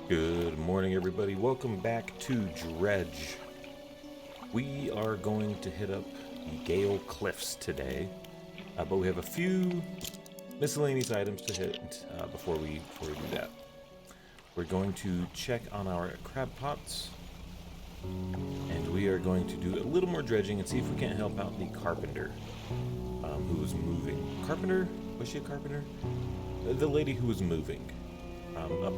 Good morning, everybody. Welcome back to Dredge. We are going to hit up the Gale Cliffs today, but we have a few miscellaneous items to hit before we do that. We're going to check on our crab pots, and we are going to do a little more dredging and see if we can't help out the carpenter who was moving. Carpenter? Was she a carpenter? The lady who was moving up north.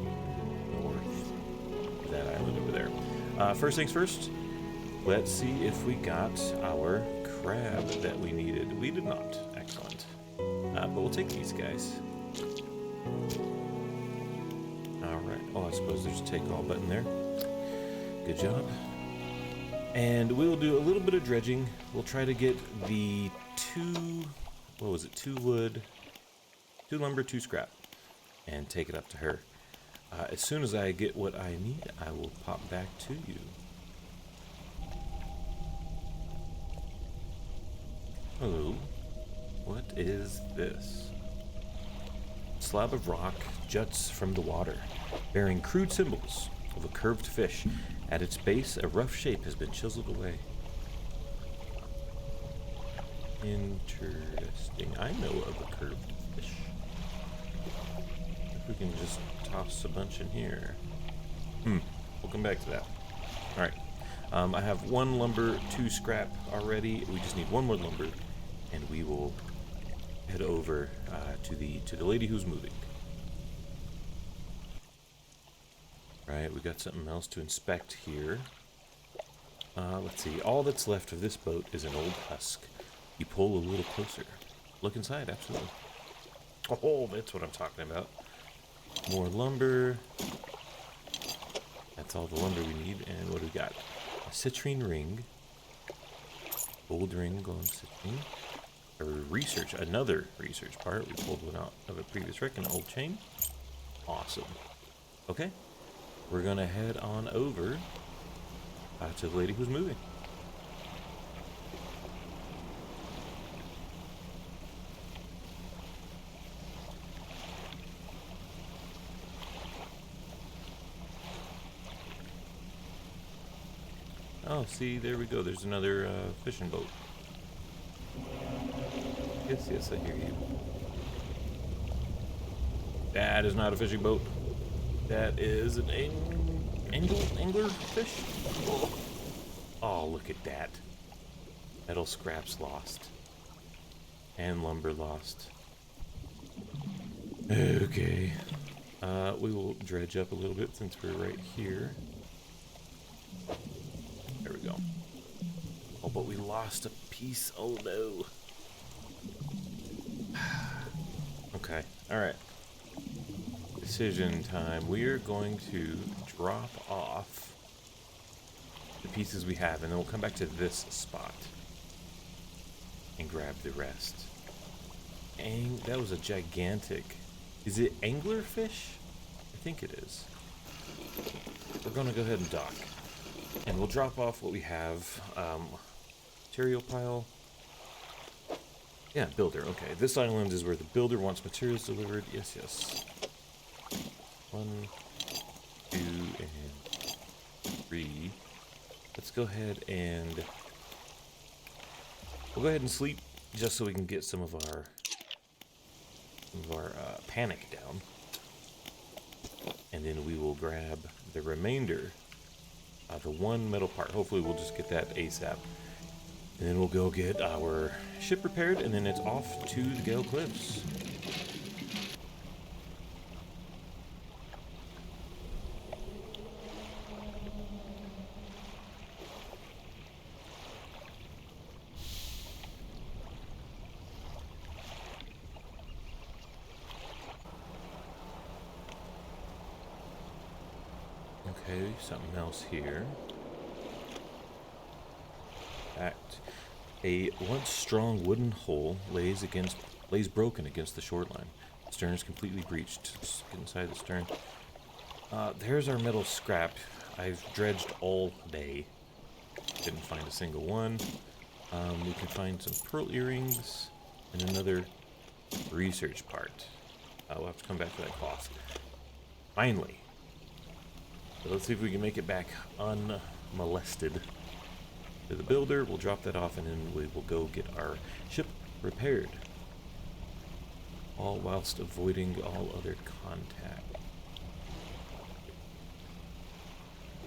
That island over there. First things first, let's see if we got our crab that we needed. We did not. Excellent. But we'll take these guys. Alright. Oh, I suppose there's a take all button there. Good job. And we'll do a little bit of dredging. We'll try to get the what was it? 2 wood, 2 lumber, 2 scrap. And take it up to her. As soon as I get what I need, I will pop back to you. Hello. What is this? A slab of rock juts from the water, bearing crude symbols of a curved fish. At its base, a rough shape has been chiseled away. Interesting. I know of a curved fish. If we can just toss a bunch in here. We'll come back to that. Alright. I have 1 lumber, 2 scrap already. We just need 1 more lumber, and we will head over to the lady who's moving. Alright, we got something else to inspect here. Let's see. All that's left of this boat is an old husk. You pull a little closer. Look inside, absolutely. Oh, that's what I'm talking about. More lumber. That's all the lumber we need. And what do we got? A citrine ring. Gold ring, gold citrine. Another research part. We pulled one out of a previous wreck, an old chain. Awesome. Okay. We're going to head on over to the lady who's moving. Oh, see, there we go. There's another fishing boat. Yes, I hear you. That is not a fishing boat. That is an angler fish. Oh, look at that. Metal scraps lost. And lumber lost. Okay. We will dredge up a little bit since we're right here. There we go. Oh, but we lost a piece. Oh, no. Okay. Alright. Decision time. We are going to drop off the pieces we have, and then we'll come back to this spot and grab the rest. That was a gigantic... Is it anglerfish? I think it is. We're going to go ahead and dock. And we'll drop off what we have. Material pile. Yeah, builder. Okay, this island is where the builder wants materials delivered. Yes. 1, 2, and 3. Let's go ahead and... We'll go ahead and sleep just so we can get some of our panic down. And then we will grab the remainder. The 1 metal part. Hopefully we'll just get that ASAP. And then we'll go get our ship repaired, and then it's off to the Gale Cliffs. Okay, something else here. A once strong wooden hull lays broken against the shoreline. The stern is completely breached. Just get inside the stern. There's our metal scrap. I've dredged all day. Didn't find a single one. We can find some pearl earrings and another research part. We'll have to come back to that cloth. Finally. So let's see if we can make it back unmolested to the builder. We'll drop that off and then we will go get our ship repaired. All whilst avoiding all other contact.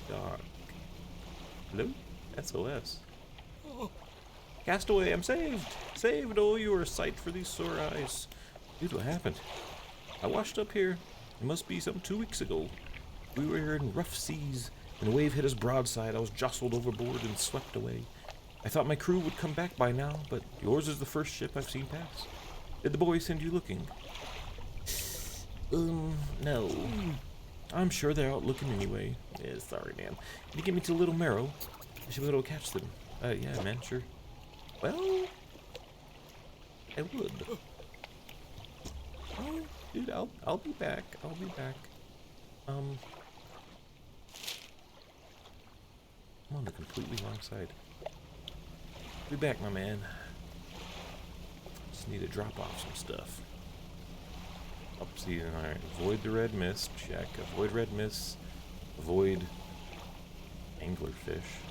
Dock. Hello? SOS. Castaway, I'm saved! Saved! Oh, you are a sight for these sore eyes. Dude, what happened? I washed up here. It must be some 2 weeks ago. We were in rough seas, and a wave hit us broadside. I was jostled overboard and swept away. I thought my crew would come back by now, but yours is the first ship I've seen pass. Did the boys send you looking? No. I'm sure they're out looking anyway. Yeah, sorry, man. Can you get me to Little Marrow? I should be able to catch them. Yeah, man, sure. Well, I would. Oh, dude, I'll be back. I'll be back. I'm on the completely wrong side. Be back, my man. Just need to drop off some stuff. Up, see, alright. Avoid the red mist. Check. Avoid red mist. Avoid anglerfish.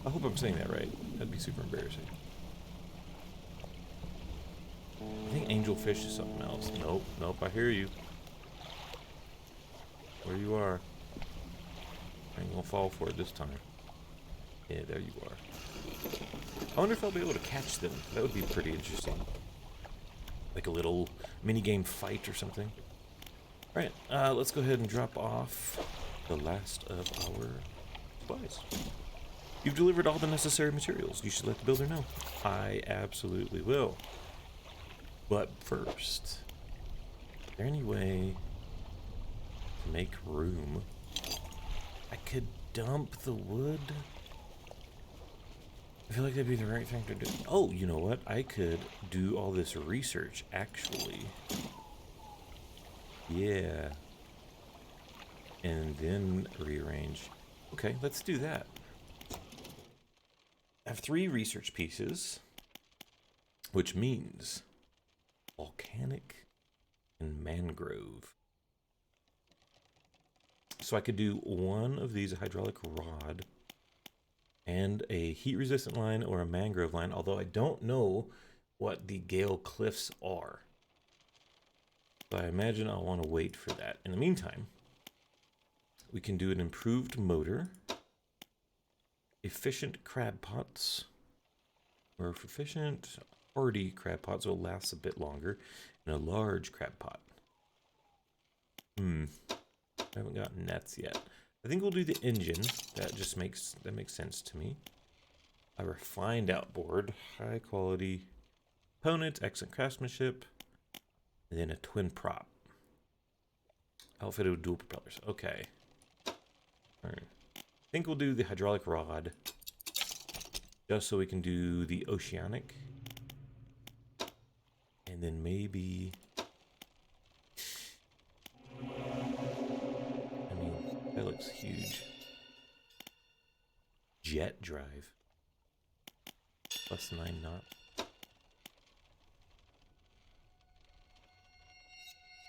I hope I'm saying that right. That'd be super embarrassing. I think angelfish is something else. Nope, nope, I hear you. Where you are. I ain't gonna fall for it this time. Yeah, there you are. I wonder if I'll be able to catch them. That would be pretty interesting. Like a little mini-game fight or something. Alright, let's go ahead and drop off the last of our supplies. You've delivered all the necessary materials. You should let the builder know. I absolutely will. But first, is there any way to make room? I could dump the wood. I feel like that'd be the right thing to do. Oh, you know what? I could do all this research, actually. Yeah. And then rearrange. Okay, let's do that. I have 3 research pieces, which means volcanic and mangrove. So I could do one of these, a hydraulic rod, and a heat-resistant line or a mangrove line, although I don't know what the Gale Cliffs are. So I imagine I'll want to wait for that. In the meantime, we can do an improved motor, efficient crab pots, or efficient hardy crab pots will last a bit longer, and a large crab pot. I haven't got nets yet. I think we'll do the engine. That makes sense to me. A refined outboard, high quality components, excellent craftsmanship, and then a twin prop. Outfitted with dual propellers. Okay. Alright. I think we'll do the hydraulic rod. Just so we can do the oceanic. And then maybe... I mean, that looks huge. Jet drive. Plus 9 knot.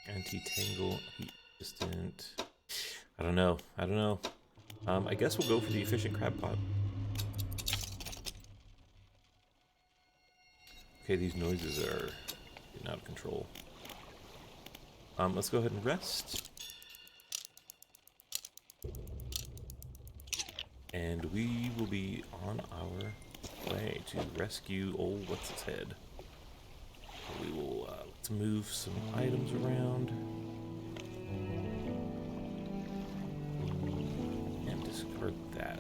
Anti-tangle, heat resistant. I don't know. I guess we'll go for the efficient crab pot. Okay, these noises are getting out of control. Let's go ahead and rest. And we will be on our way to rescue old what's-its-head. We will, let's move some items around. And discard that.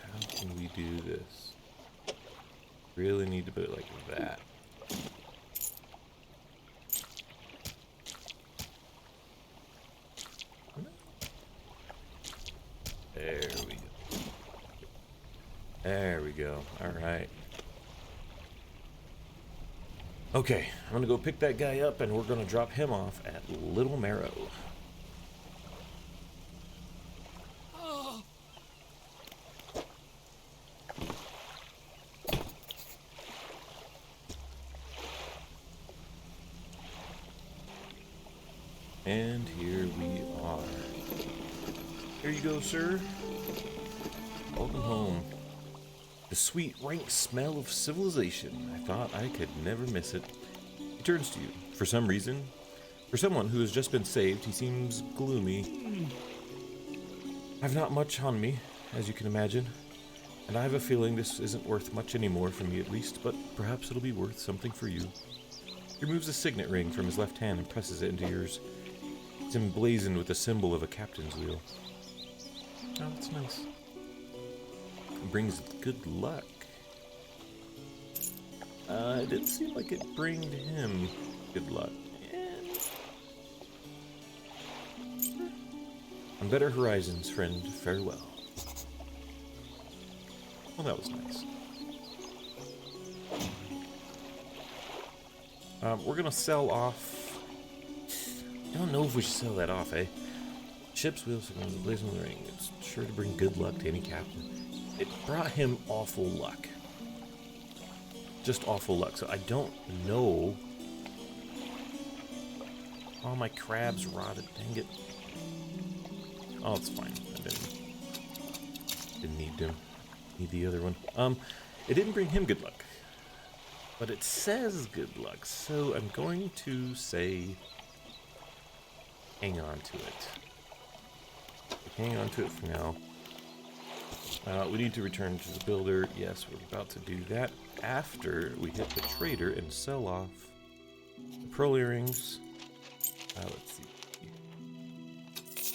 How can we do this? Really need to put it like that. There we go. There we go. All right. Okay, I'm gonna go pick that guy up and we're gonna drop him off at Little Marrow. And here we are. Here you go, sir. Welcome home. The sweet, rank smell of civilization. I thought I could never miss it. He turns to you. For some reason, for someone who has just been saved, he seems gloomy. I've not much on me, as you can imagine, and I have a feeling this isn't worth much anymore for me at least, but perhaps it'll be worth something for you. He removes a signet ring from his left hand and presses it into yours. It's emblazoned with the symbol of a captain's wheel. Oh, that's nice. It brings good luck. It didn't seem like it bring him good luck. On better horizons, friend, farewell. Well, that was nice. We're gonna sell off. I don't know if we should sell that off, eh? Ship's wheels are going to blaze on the ring. It's sure to bring good luck to any captain. It brought him awful luck. Just awful luck. So I don't know. All my crabs rotted. Dang it. Oh, it's fine. I didn't need to need the other one. It didn't bring him good luck, but it says good luck. So I'm going to say, hang on to it. Hang on to it for now. We need to return to the builder. Yes, we're about to do that after we hit the trader and sell off the pearl earrings. Let's see.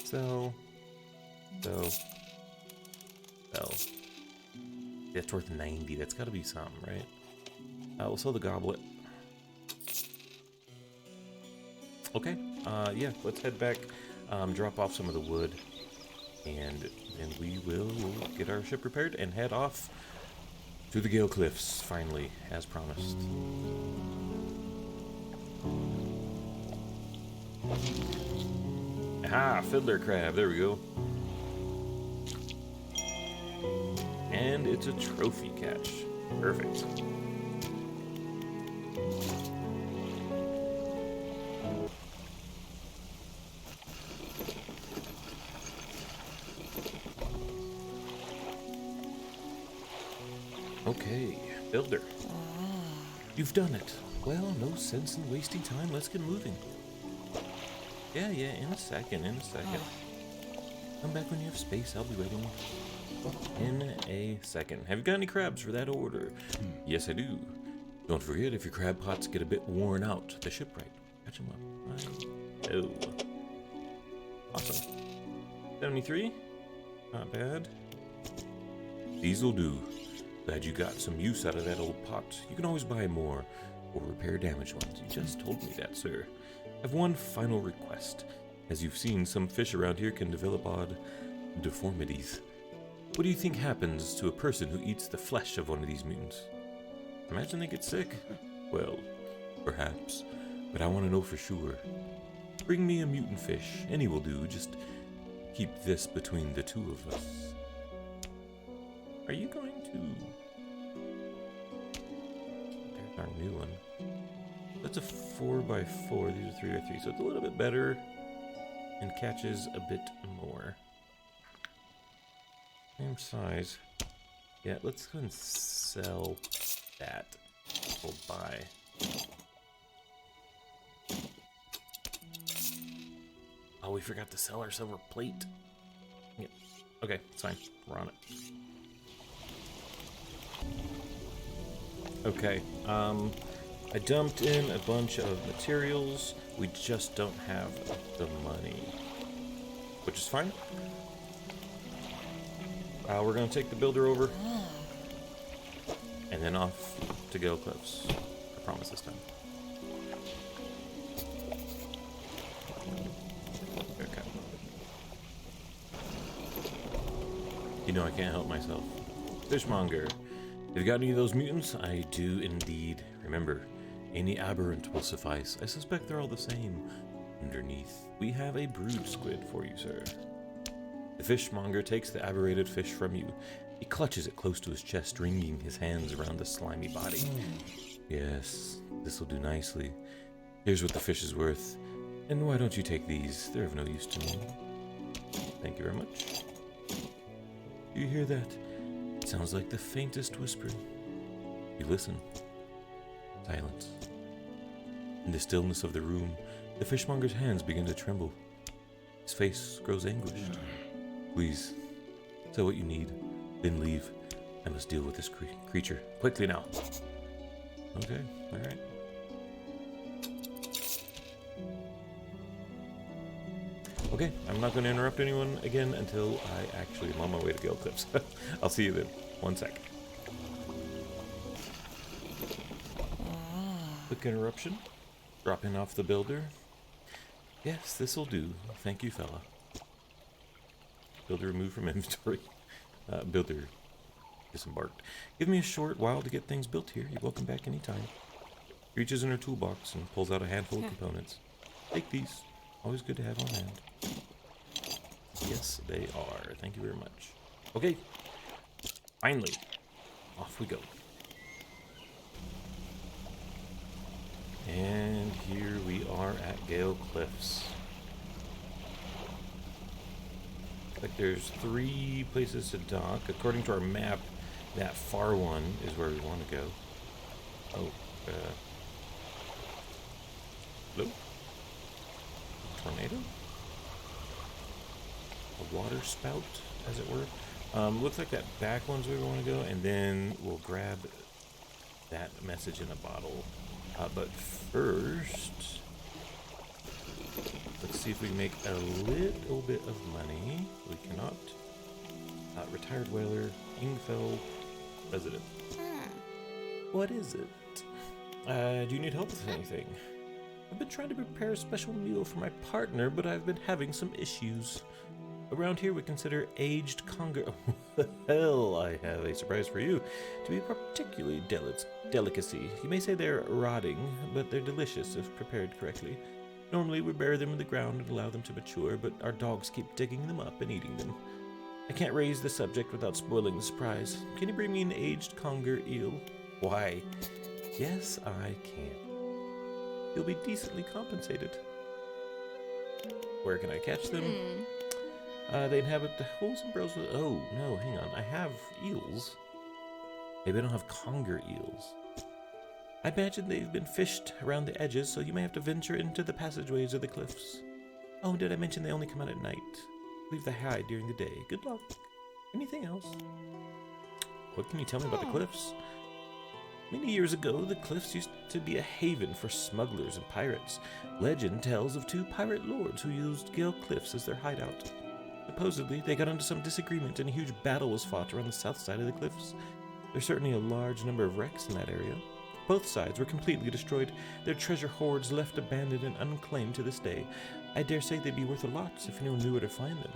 Sell. That's worth 90. That's got to be something, right? We'll sell the goblet. Okay. Yeah, let's head back, drop off some of the wood, and we will get our ship repaired and head off to the Gale Cliffs, finally, as promised. Aha, fiddler crab, there we go. And it's a trophy catch. Perfect. Okay, builder. You've done it. Well, no sense in wasting time. Let's get moving. Yeah, in a second. Come back when you have space. I'll be waiting. In a second. Have you got any crabs for that order? Yes, I do. Don't forget, if your crab pots get a bit worn out, the shipwright. Catch them up. Oh. Awesome. 73? Not bad. These'll do. Glad you got some use out of that old pot. You can always buy more, or repair damaged ones. You just told me that, sir. I have one final request. As you've seen, some fish around here can develop odd deformities. What do you think happens to a person who eats the flesh of one of these mutants? Imagine they get sick. Well, perhaps, but I want to know for sure. Bring me a mutant fish. Any will do. Just keep this between the two of us. Are you going to... There's our new one. That's a 4x4. These are 3x3, so it's a little bit better and catches a bit more. Same size. Yeah, let's go and sell that. We'll buy. Oh, we forgot to sell our silver plate. Yeah. Okay, it's fine. We're on it. Okay, I dumped in a bunch of materials. We just don't have the money, which is fine. We're going to take the builder over, and then off to Gale Cliffs. I promise this time. Okay. You know I can't help myself. Fishmonger. Have you got any of those mutants? I do indeed. Remember, any aberrant will suffice. I suspect they're all the same. Underneath, we have a brood squid for you, sir. The fishmonger takes the aberrated fish from you. He clutches it close to his chest, wringing his hands around the slimy body. Yes, this'll do nicely. Here's what the fish is worth. And why don't you take these? They're of no use to me. Thank you very much. Do you hear that? It sounds like the faintest whispering. You listen. Silence. In the stillness of the room, the fishmonger's hands begin to tremble. His face grows anguished. Please, say what you need, then leave. I must deal with this creature. Quickly now. Okay, alright. Okay, I'm not going to interrupt anyone again until I actually am on my way to Gale Cliffs. I'll see you then. 1 sec. Quick interruption. Dropping off the builder. Yes, this'll do. Thank you, fella. Builder removed from inventory. Builder disembarked. Give me a short while to get things built here. You're welcome back anytime. Reaches in her toolbox and pulls out a handful of components. Take these. Always good to have on hand. Yes, they are. Thank you very much. Okay. Finally. Off we go. And here we are at Gale Cliffs. Like there's 3 places to dock. According to our map, that far one is where we want to go. Oh, hello? Tornado? A water spout, as it were. Looks like that back one's where we want to go, and then we'll grab that message in a bottle. But first, let's see if we can make a little bit of money. We cannot. Retired whaler, Ingfell resident. What is it? Do you need help with anything? I've been trying to prepare a special meal for my partner, but I've been having some issues. Around here we consider aged conger... Well, I have a surprise for you. To be a particularly delicacy. You may say they're rotting, but they're delicious if prepared correctly. Normally we bury them in the ground and allow them to mature, but our dogs keep digging them up and eating them. I can't raise the subject without spoiling the surprise. Can you bring me an aged conger eel? Why, yes, I can. You'll be decently compensated. Where can I catch them? They inhabit the holes and burrows with... Oh, no, hang on. I have eels. Maybe I don't have conger eels. I imagine they've been fished around the edges, so you may have to venture into the passageways of the cliffs. Oh, did I mention they only come out at night? I believe they hide during the day. Good luck. Anything else? What can you tell me about the cliffs? Many years ago, the cliffs used to be a haven for smugglers and pirates. Legend tells of 2 pirate lords who used Gale Cliffs as their hideout. Supposedly, they got into some disagreement and a huge battle was fought around the south side of the cliffs. There's certainly a large number of wrecks in that area. Both sides were completely destroyed, their treasure hoards left abandoned and unclaimed to this day. I dare say they'd be worth a lot if anyone knew where to find them.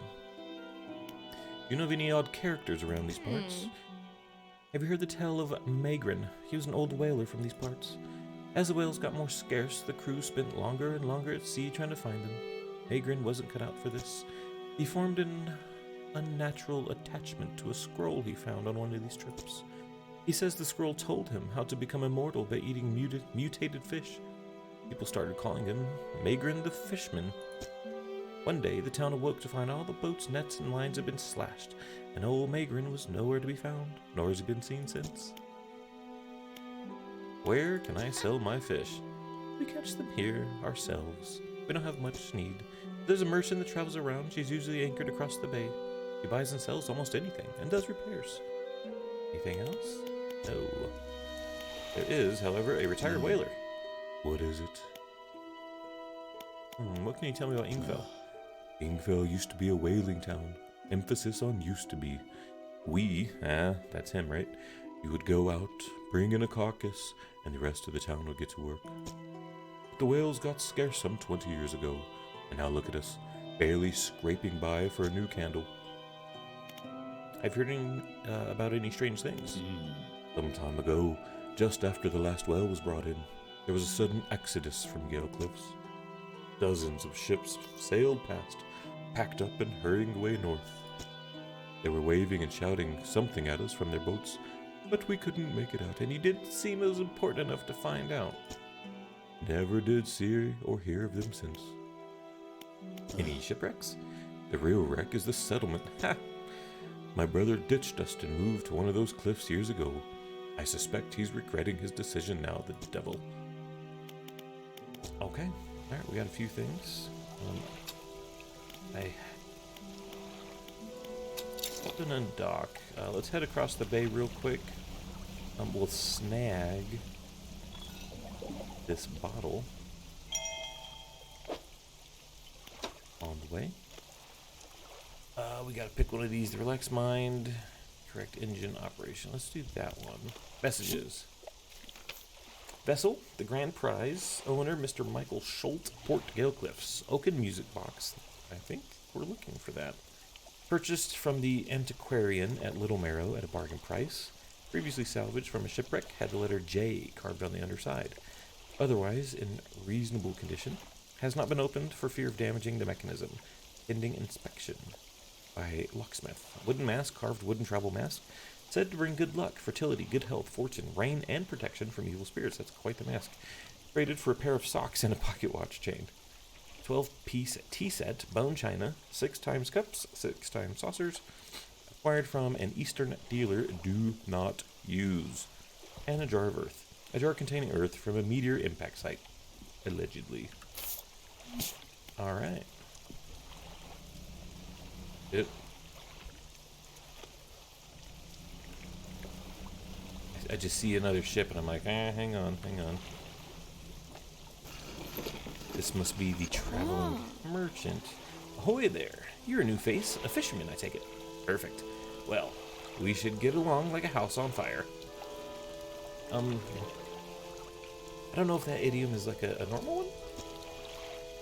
Do you know of any odd characters around these parts? Have you heard the tale of Magrin? He was an old whaler from these parts. As the whales got more scarce, the crew spent longer and longer at sea trying to find them. Magrin wasn't cut out for this. He formed an unnatural attachment to a scroll he found on one of these trips. He says the scroll told him how to become immortal by eating mutated fish. People started calling him Magrin the Fishman. One day, the town awoke to find all the boats, nets, and lines had been slashed, and old Magrin was nowhere to be found, nor has he been seen since. Where can I sell my fish? We catch them here, ourselves. We don't have much need. There's a merchant that travels around. She's usually anchored across the bay. He buys and sells almost anything, and does repairs. Anything else? No. There is, however, a retired whaler. What is it? What can you tell me about Ingfell? Ingfell used to be a whaling town. Emphasis on used to be. That's him, right? You would go out, bring in a carcass, and the rest of the town would get to work. But the whales got scarce some 20 years ago, and now look at us, barely scraping by for a new candle. I've heard about any strange things. Some time ago, just after the last whale was brought in, there was a sudden exodus from Gale Cliffs. Dozens of ships sailed past, packed up and hurrying away north. They were waving and shouting something at us from their boats, but we couldn't make it out, and he didn't seem as important enough to find out. Never did see or hear of them since. Any shipwrecks? The real wreck is the settlement. Ha! My brother ditched us and moved to one of those cliffs years ago. I suspect he's regretting his decision now, the devil. Okay. Alright, we got a few things. I open and dock. Let's head across the bay real quick. We'll snag this bottle on the way. We gotta pick one of these. The relax mind. Correct engine operation. Let's do that one. Messages. Vessel, the grand prize. Owner, Mr. Michael Schultz, Port Gale Cliffs. Oaken music box. I think we're looking for that. Purchased from the antiquarian at Little Marrow at a bargain price. Previously salvaged from a shipwreck. Had the letter J carved on the underside. Otherwise in reasonable condition. Has not been opened for fear of damaging the mechanism. Pending inspection. By locksmith. Wooden mask, carved wooden travel mask. Said to bring good luck, fertility, good health, fortune, rain, and protection from evil spirits. That's quite the mask. Traded for a pair of socks and a pocket watch chain. 12-piece tea set, bone china, 6 times cups, 6 times saucers. Acquired from an Eastern dealer. Do not use. And a jar of earth. A jar containing earth from a meteor impact site. Allegedly. Alright. I just see another ship and I'm like, hang on. This must be the traveling merchant. Ahoy there. You're a new face. A fisherman, I take it. Perfect. Well, we should get along like a house on fire. I don't know if that idiom is like a normal one.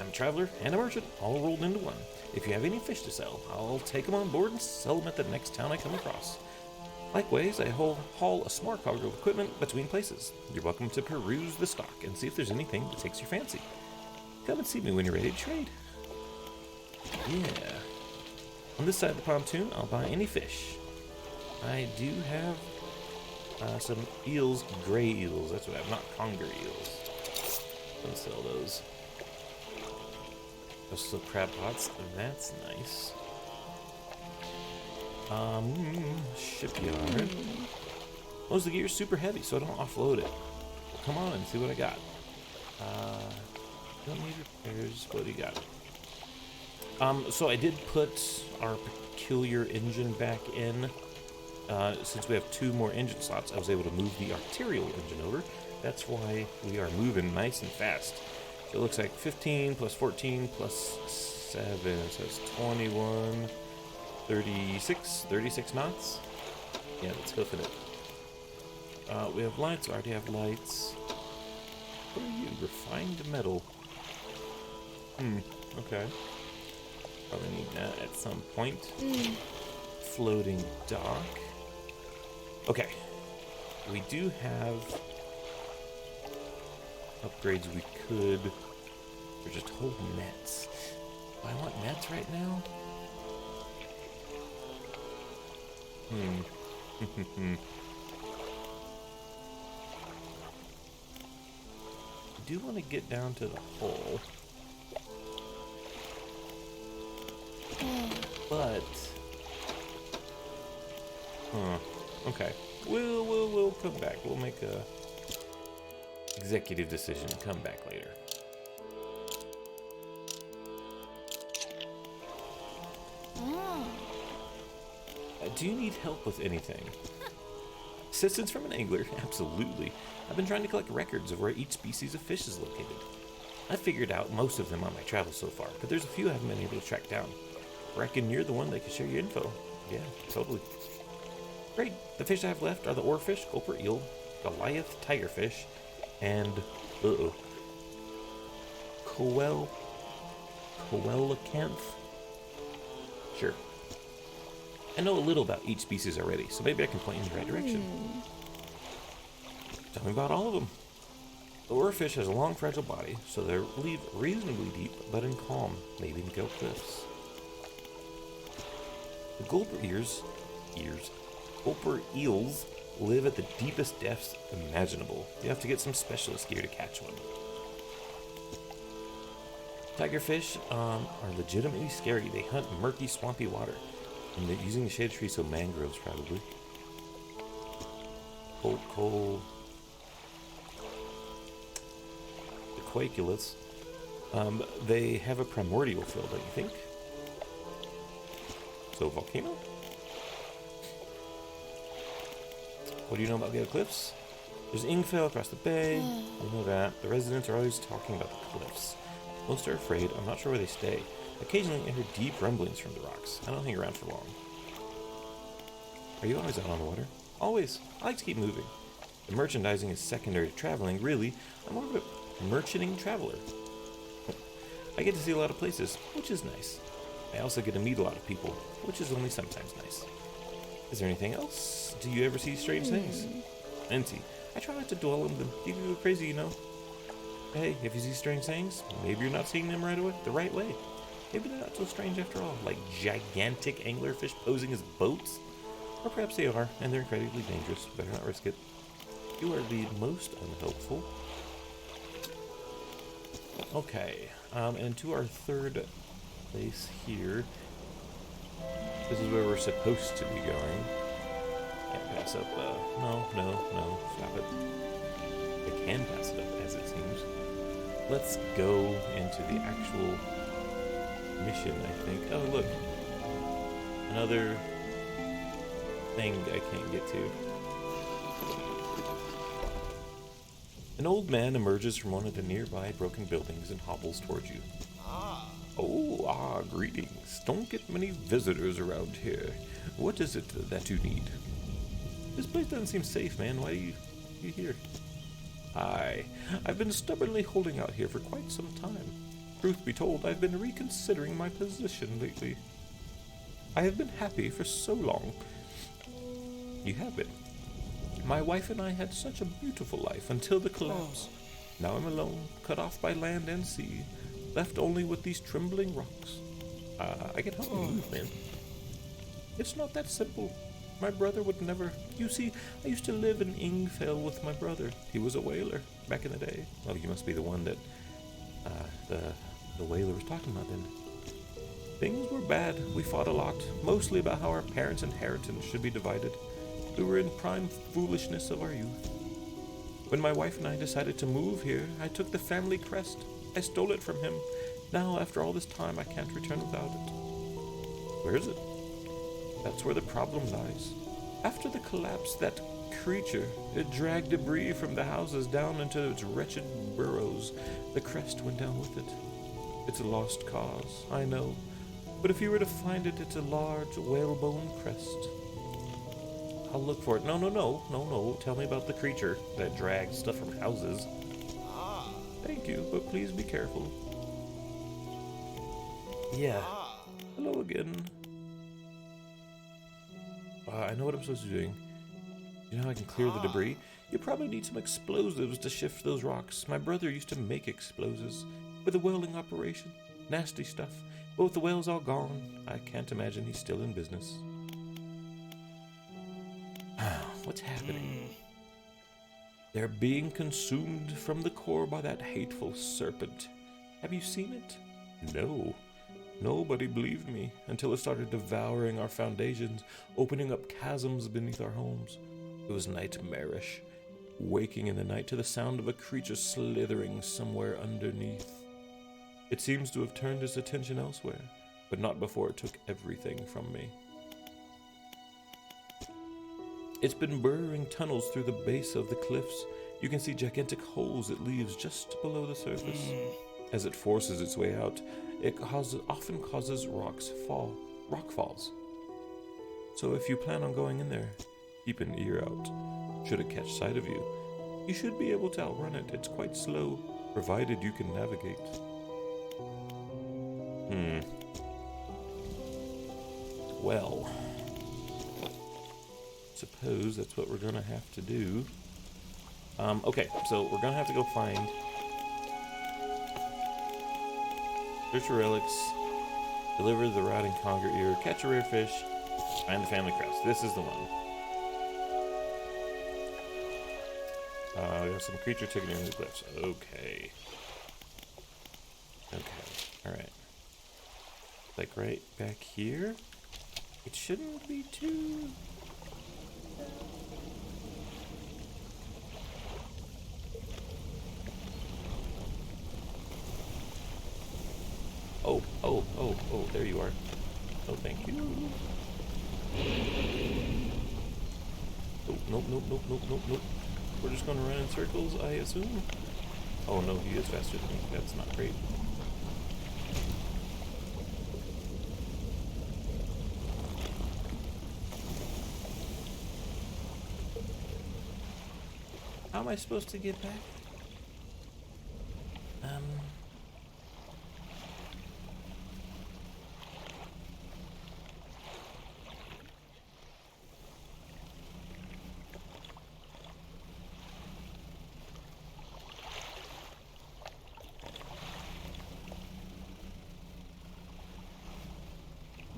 I'm a traveler and a merchant, all rolled into one. If you have any fish to sell, I'll take them on board and sell them at the next town I come across. Likewise, I haul a smart cargo of equipment between places. You're welcome to peruse the stock and see if there's anything that takes your fancy. Come and see me when you're ready to trade. Yeah. On this side of the pontoon, I'll buy any fish. I do have some eels, gray eels. That's what I have, not conger eels. I'll sell those. Also crab pots. That's nice. Shipyard. Most of the gear's super heavy, so I don't offload it. Well, come on and see what I got. Don't need repairs. What do you got? So I did put our peculiar engine back in. Since we have 2 more engine slots, I was able to move the arterial engine over. That's why we are moving nice and fast. So it looks like 15 plus 14 plus 7, so it's 21, 36 knots. Yeah, that's hoofing it. We have lights, I already have lights. What are you? Refined metal. Okay. Probably need that at some point. Floating dock. Okay. We do have upgrades we could. They're just whole nets. Do I want nets right now? I do want to get down to the hull. But okay. We'll come back. We'll make a executive decision and come back later. Do you need help with anything? Assistance from an angler? Absolutely. I've been trying to collect records of where each species of fish is located. I've figured out most of them on my travels so far, but there's a few I haven't been able to track down. Reckon you're the one that can share your info. Yeah, totally. Great. The fish I have left are the oarfish, gulper eel, Goliath tigerfish, and coelacanth. Sure. I know a little about each species already, so maybe I can point you in the right direction. Tell me about all of them. The oarfish has a long, fragile body, so they live reasonably deep, but in calm, maybe in Gale Cliffs. The gulper eels live at the deepest depths imaginable. You have to get some specialist gear to catch one. Tigerfish are legitimately scary. They hunt murky, swampy water. And they're using the shade tree, so mangroves probably. Coal. The quaculus. They have a primordial fill, don't you think? So, volcano? What do you know about Gale Cliffs? There's Ingfell across the bay. You know that. The residents are always talking about the cliffs. Most are afraid. I'm not sure where they stay. Occasionally, I hear deep rumblings from the rocks. I don't hang around for long. Are you always out on the water? Always. I like to keep moving. The merchandising is secondary to traveling. Really, I'm more of a merchanting traveler. I get to see a lot of places, which is nice. I also get to meet a lot of people, which is only sometimes nice. Is there anything else? Do you ever see strange things? Nancy, I try not to dwell on them. People go crazy, you know. Hey, if you see strange things, maybe you're not seeing them the right way. Maybe they're not so strange after all, like gigantic anglerfish posing as boats. Or perhaps they are, and they're incredibly dangerous. Better not risk it. You are the most unhelpful. Okay, and to our third place here. This is where we're supposed to be going. Can't pass up, no, stop it. I can pass it up, as it seems. Let's go into the actual mission, I think. Oh, look. Another thing I can't get to. An old man emerges from one of the nearby broken buildings and hobbles towards you. Greetings. Don't get many visitors around here. What is it that you need? This place doesn't seem safe, man. Why are you here? I've been stubbornly holding out here for quite some time. Truth be told, I've been reconsidering my position lately. I have been happy for so long. You have been. My wife and I had such a beautiful life until the collapse. Now I'm alone, cut off by land and sea, left only with these trembling rocks. I can help you move, man. It's not that simple. My brother would never... You see, I used to live in Ingfell with my brother. He was a whaler back in the day. Well, you must be the one that the whaler was talking about then. Things were bad. We fought a lot, mostly about how our parents' inheritance should be divided. We were in prime foolishness of our youth. When my wife and I decided to move here, I took the family crest. I stole it from him. Now, after all this time, I can't return without it. Where is it? That's where the problem lies. After the collapse, that creature, it dragged debris from the houses down into its wretched burrows. The crest went down with it. It's a lost cause, I know. But if you were to find it, it's a large whalebone crest. I'll look for it. No. Tell me about the creature that drags stuff from houses. Thank you, but please be careful. Yeah. Hello again. I know what I'm supposed to be doing. You know how I can clear the debris? You probably need some explosives to shift those rocks. My brother used to make explosives with a welding operation. Nasty stuff. But with the whales all gone, I can't imagine he's still in business. What's happening? They're being consumed from the core by that hateful serpent. Have you seen it? No. Nobody believed me until it started devouring our foundations, opening up chasms beneath our homes. It was nightmarish, waking in the night to the sound of a creature slithering somewhere underneath. It seems to have turned its attention elsewhere, but not before it took everything from me. It's been burrowing tunnels through the base of the cliffs. You can see gigantic holes it leaves just below the surface. As it forces its way out, it often causes rock falls. So if you plan on going in there, keep an ear out. Should it catch sight of you, you should be able to outrun it. It's quite slow, provided you can navigate. Well, suppose that's what we're gonna have to do. Okay, so we're gonna have to go find search for relics, deliver the rotting conger ear, catch a rare fish, find the family crest. This is the one. We have some creature taken in the cliffs. Okay. Like right back here. It shouldn't be too... Oh, there you are. Oh, thank you. Oh, nope. We're just gonna run in circles, I assume? Oh no, he is faster than me. That's not great. How am I supposed to get back?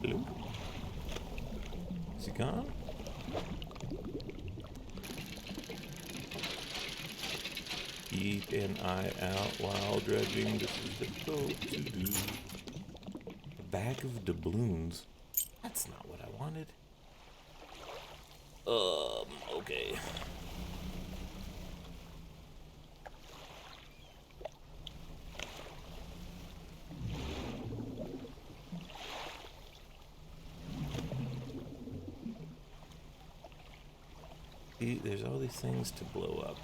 Hello? Is he gone? Keep an eye out while dredging. This is difficult to do. A bag of doubloons. That's not what I wanted. Okay. See, there's all these things to blow up.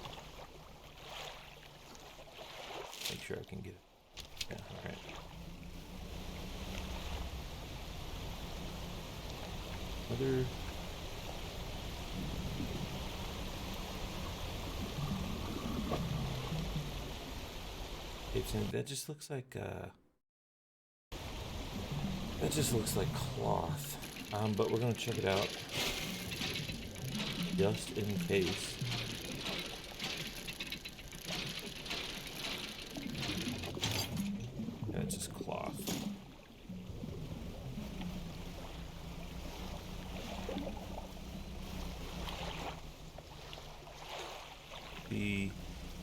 Make sure I can get it. Yeah, alright. Other... That just looks like, that just looks like cloth. But we're gonna check it out. Just in case. That's just cloth.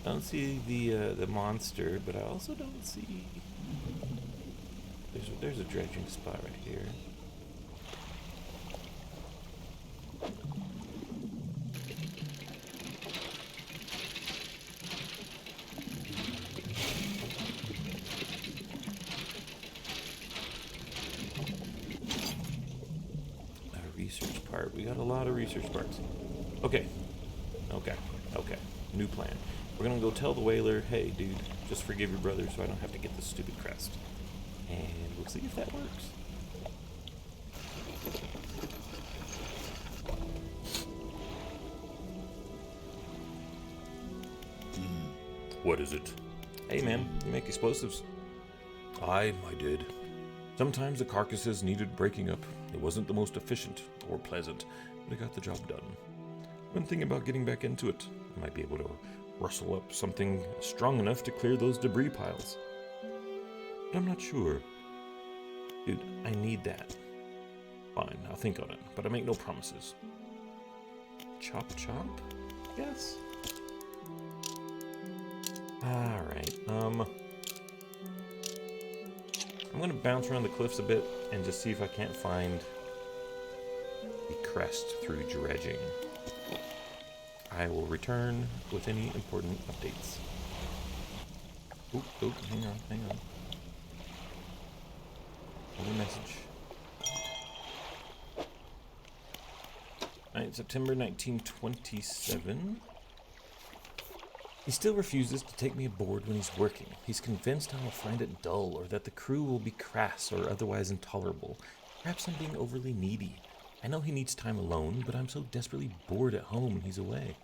I don't see the monster, but I also don't see... There's a dredging spot right here. A research part. We got a lot of research parts. Okay. New plan. We're gonna go tell the whaler, hey dude, just forgive your brother so I don't have to get this stupid crest. And we'll see if that works. What is it? Hey man, you make explosives. I did. Sometimes the carcasses needed breaking up. It wasn't the most efficient or pleasant, but it got the job done. When thinking about getting back into it, I might be able to rustle up something strong enough to clear those debris piles. But I'm not sure. Dude, I need that. Fine, I'll think on it, but I make no promises. Chop chop? Yes. Alright, I'm gonna bounce around the cliffs a bit and just see if I can't find the crest through dredging. I will return with any important updates. Oop, hang on. Another message. Alright, September 1927. He still refuses to take me aboard when he's working. He's convinced I will find it dull, or that the crew will be crass or otherwise intolerable. Perhaps I'm being overly needy. I know he needs time alone, but I'm so desperately bored at home when he's away.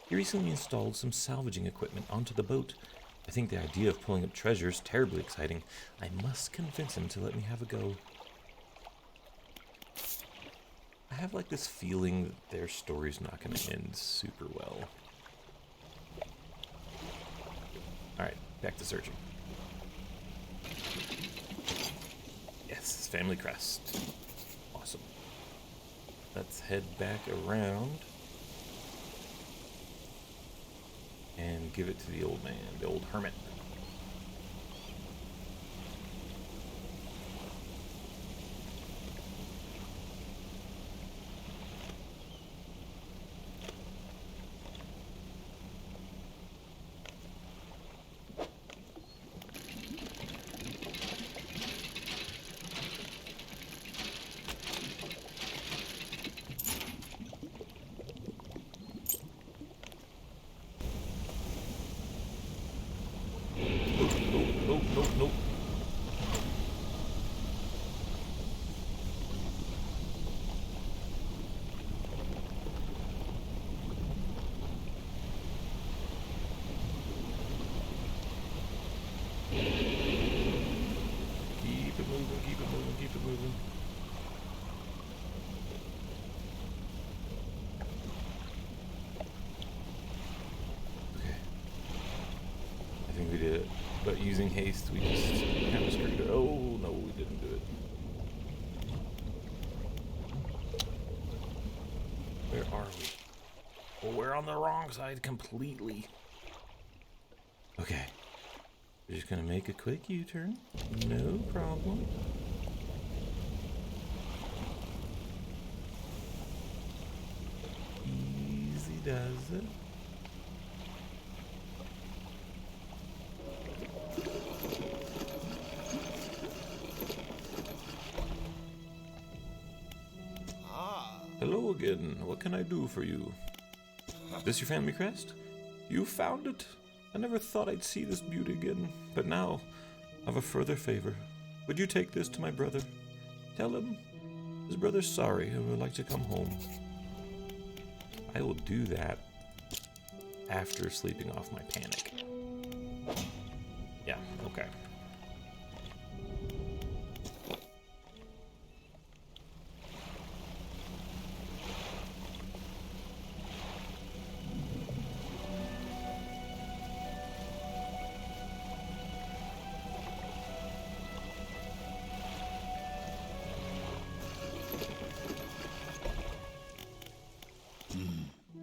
He recently installed some salvaging equipment onto the boat. I think the idea of pulling up treasure is terribly exciting. I must convince him to let me have a go. I have like this feeling that their story's not going to end super well. Alright, back to searching. Yes, family crest. Awesome. Let's head back around and give it to the old man, the old hermit. Nope, nope, nope. Keep it moving, keep it moving, keep it moving. Okay. I think we did it. But using haste, we just kind of screwed it. Oh, no, we didn't do it. Where are we? Well, we're on the wrong side completely. Okay. We're just gonna make a quick U-turn. No problem. Easy does it. Hello again. What can I do for you? This your family crest? You found it? I never thought I'd see this beauty again, but now I've a further favor. Would you take this to my brother? Tell him his brother's sorry and would like to come home. I will do that after sleeping off my panic. Yeah, okay.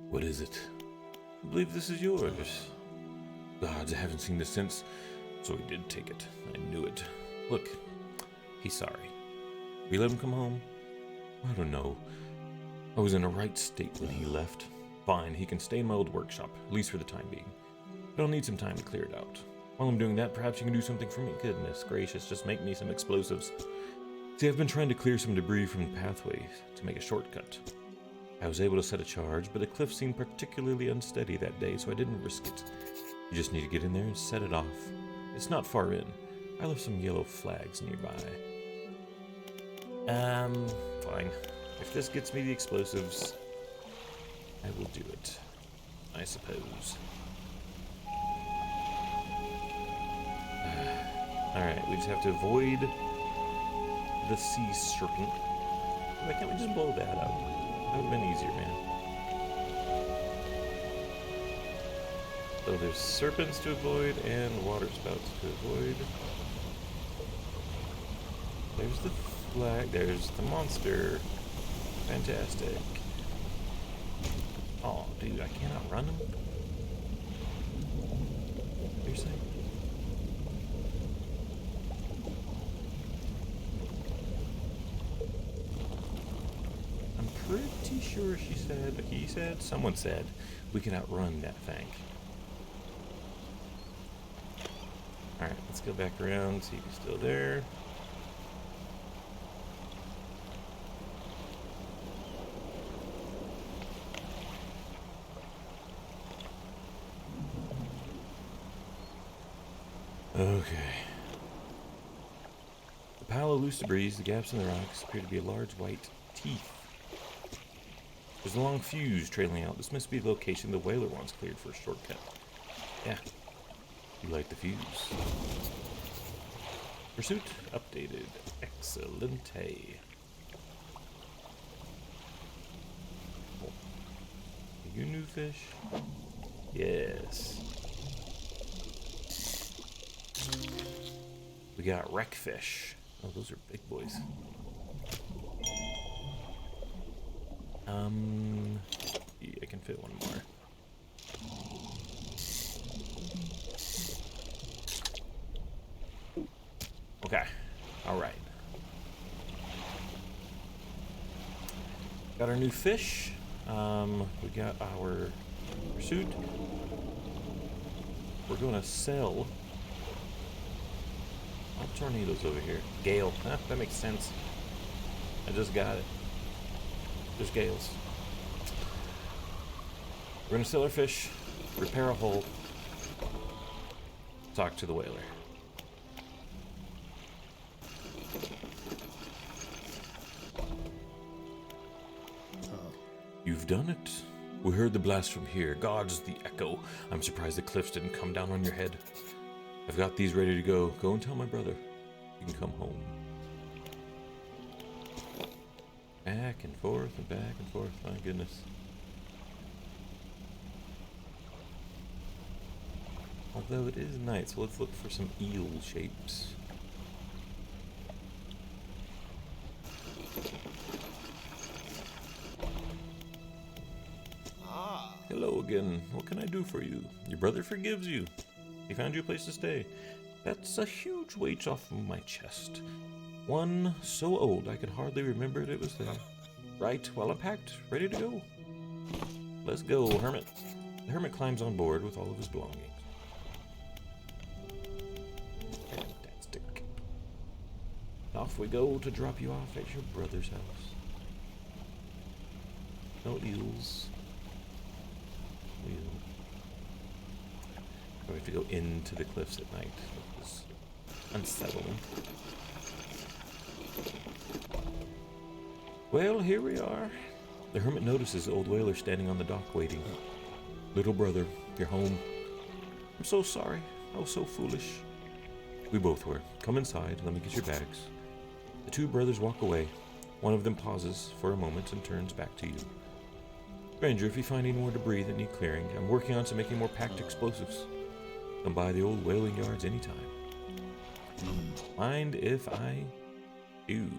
What is it? I believe this is yours. Gods, I haven't seen this since, so he did take it. I knew it. Look, he's sorry. We let him come home? I don't know. I was in a right state when he left. Fine, he can stay in my old workshop, at least for the time being. But I'll need some time to clear it out. While I'm doing that, perhaps you can do something for me. Goodness gracious, just make me some explosives. See, I've been trying to clear some debris from the pathway to make a shortcut. I was able to set a charge, but the cliff seemed particularly unsteady that day, so I didn't risk it. You just need to get in there and set it off. It's not far in. I left some yellow flags nearby. Fine. If this gets me the explosives, I will do it. I suppose. Alright, we just have to avoid the sea serpent. Why can't we just blow that up? That would have been easier, man. So there's serpents to avoid and water spouts to avoid. There's the flag. There's the monster. Fantastic. Oh, dude, I cannot run him? Seriously? Pretty sure she said, he said, someone said, we can outrun that thing. Alright, let's go back around, see if he's still there. Okay. The pile of loose debris, the gaps in the rocks appear to be large white teeth. There's a long fuse trailing out. This must be the location the whaler once cleared for a shortcut. Yeah. You light the fuse. Pursuit updated. Excelente. Oh. Are you new fish? Yes. We got wreckfish. Oh, those are big boys. Yeah, I can fit one more. Okay. Alright. Got our new fish. We got our pursuit. We're gonna sell. Oh, tornadoes over here. Gale. Huh, that makes sense. I just got it. There's gales. We're gonna sell our fish, repair a hole, talk to the whaler. You've done it. We heard the blast from here. God's the echo. I'm surprised the cliffs didn't come down on your head. I've got these ready to go. Go and tell my brother. You can come home. Back and forth and back and forth. My goodness. Although it is night, so let's look for some eel shapes. Hello again. What can I do for you? Your brother forgives you. He found you a place to stay. That's a huge weight off of my chest. One so old I could hardly remember it was there. Right, well unpacked, ready to go. Let's go, Hermit. The Hermit climbs on board with all of his belongings. Fantastic. Off we go to drop you off at your brother's house. No eels. We have to go into the cliffs at night. It was unsettling. Well, here we are. The Hermit notices the old whaler standing on the dock waiting. Little brother, you're home. I'm so sorry. I was so foolish. We both were. Come inside. Let me get your bags. The two brothers walk away. One of them pauses for a moment and turns back to you. Stranger, if you find any more debris that need clearing, I'm working on making more packed explosives. Come by the old whaling yards anytime. Mind if I do?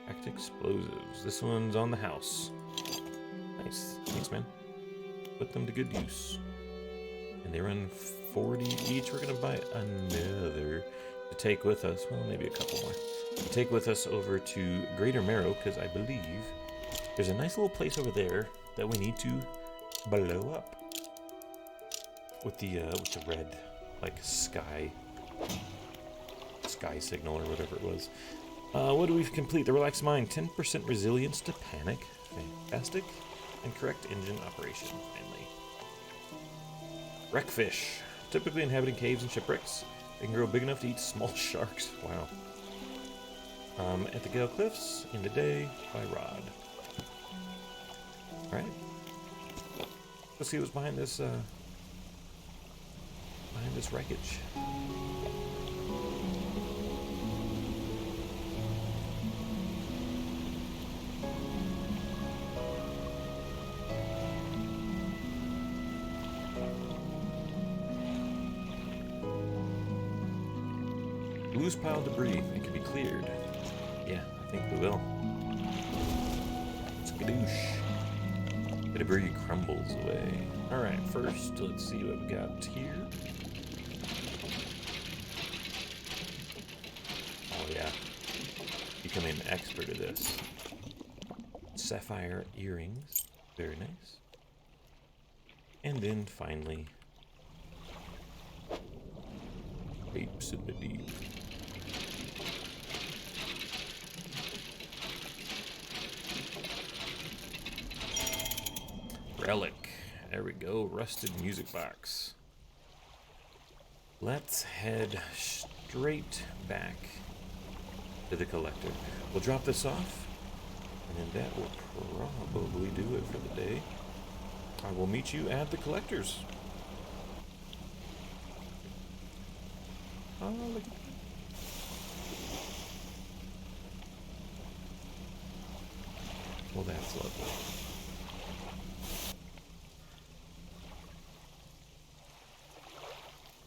Packed explosives. This one's on the house. Nice. Thanks, man. Put them to good use. And they run 40 each. We're going to buy another to take with us. Well, maybe a couple more. To take with us over to Greater Marrow, because I believe there's a nice little place over there that we need to blow up. With the red, like, sky signal or whatever it was. What do we complete? The Relaxed Mind. 10% resilience to panic. Fantastic. And correct engine operation, finally. Wreckfish. Typically inhabiting caves and shipwrecks. They can grow big enough to eat small sharks. Wow. At the Gale Cliffs, in the day, by Rod. Alright. Let's see what's behind this wreckage. Loose pile debris. It can be cleared. Yeah, I think we will. Skadoosh. The debris crumbles away. Alright, first, let's see what we got here. Oh yeah. Becoming an expert at this. Sapphire earrings. Very nice. And then finally, apes in the deep. Relic. There we go. Rusted music box. Let's head straight back to the collector. We'll drop this off, and then that will probably do it for the day. I will meet you at the collector's. Oh, look at that. Well, that's lovely.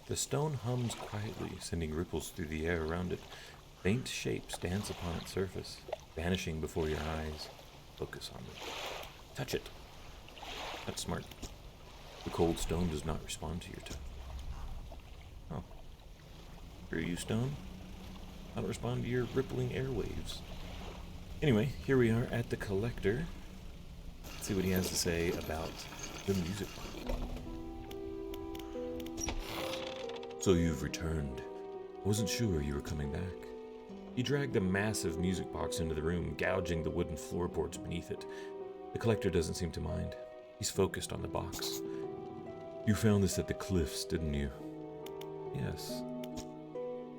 The stone hums quietly, sending ripples through the air around it. Faint shapes dance upon its surface, vanishing before your eyes. Focus on them. Touch it. That's smart. The cold stone does not respond to your touch. Oh. Screw you, stone. I don't respond to your rippling airwaves. Anyway, here we are at the collector. Let's see what he has to say about the music. So you've returned. I wasn't sure you were coming back. He dragged the massive music box into the room, gouging the wooden floorboards beneath it. The collector doesn't seem to mind. He's focused on the box. You found this at the cliffs, didn't you? Yes.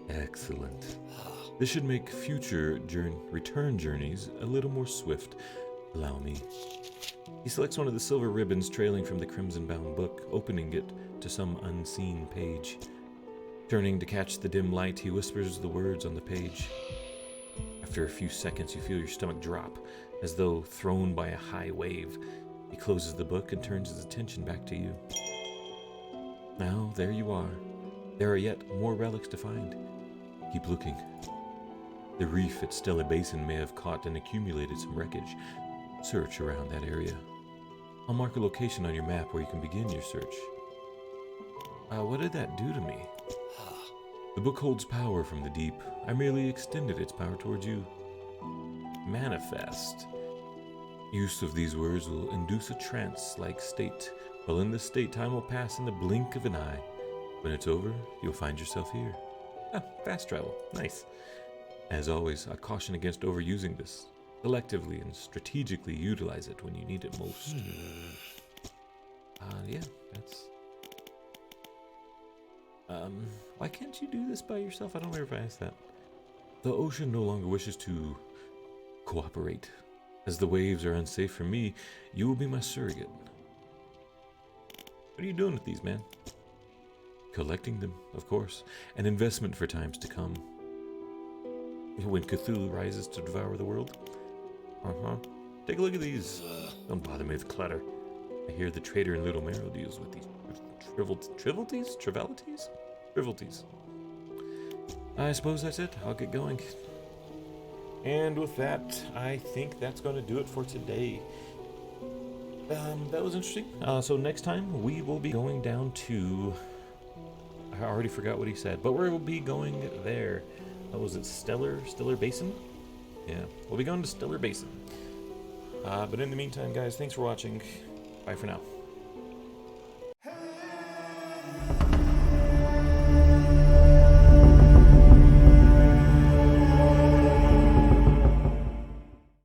Excellent. This should make future return journeys a little more swift. Allow me. He selects one of the silver ribbons trailing from the crimson-bound book, opening it to some unseen page. Turning to catch the dim light, he whispers the words on the page. After a few seconds, you feel your stomach drop, as though thrown by a high wave. He closes the book and turns his attention back to you. Now, there you are. There are yet more relics to find. Keep looking. The reef at Stellar Basin may have caught and accumulated some wreckage. Search around that area. I'll mark a location on your map where you can begin your search. What did that do to me? The book holds power from the deep. I merely extended its power towards you. Manifest. Use of these words will induce a trance-like state. While in this state, time will pass in the blink of an eye. When it's over, you'll find yourself here. Ah, fast travel. Nice. As always, I caution against overusing this. Selectively and strategically utilize it when you need it most. Yeah, that's... why can't you do this by yourself? I don't remember if I asked that. The ocean no longer wishes to cooperate. As the waves are unsafe for me, you will be my surrogate. What are you doing with these, man? Collecting them, of course. An investment for times to come. When Cthulhu rises to devour the world. Take a look at these. Don't bother me with clutter. I hear the trader in Little Marrow deals with these trivalities? I suppose that's it. I'll get going. And with that, I think that's going to do it for today. That was interesting. So next time, we will be going down to... I already forgot what he said, but we'll be going there. Was it Stellar Basin? Yeah, we'll be going to Stellar Basin. But in the meantime, guys, thanks for watching. Bye for now.